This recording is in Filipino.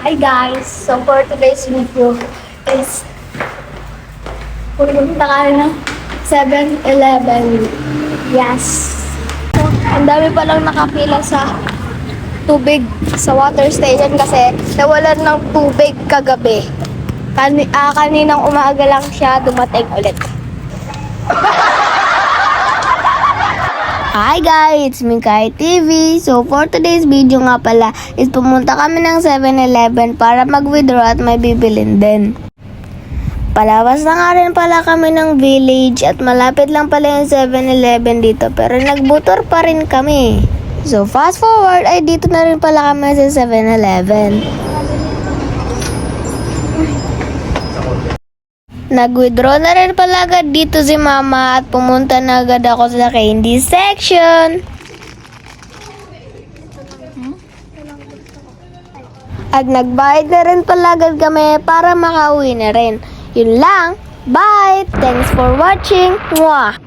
Hi guys! So for today's video is pupunta ka ng 7-Eleven. Yes! Ang dami palang nakapila sa tubig sa water station kasi nawalan ng tubig kagabi. Kaninang umaga lang siya dumating ulit. Hi guys! It's Mikay TV. So for today's video nga pala is pumunta kami ng 7-Eleven para mag-withdraw at may bibilin din. Palabas na nga rin pala kami ng village at malapit lang pala yung 7-Eleven dito pero nagbutor pa rin kami. So fast forward ay dito na rin pala kami sa 7-Eleven. Nag-withdraw na rin pala agad dito si mama at pumunta na agad ako sa candy section. At nagbayad na rin pala agad kami para makauwi na rin. Yun lang. Bye! Thanks for watching. Mwah!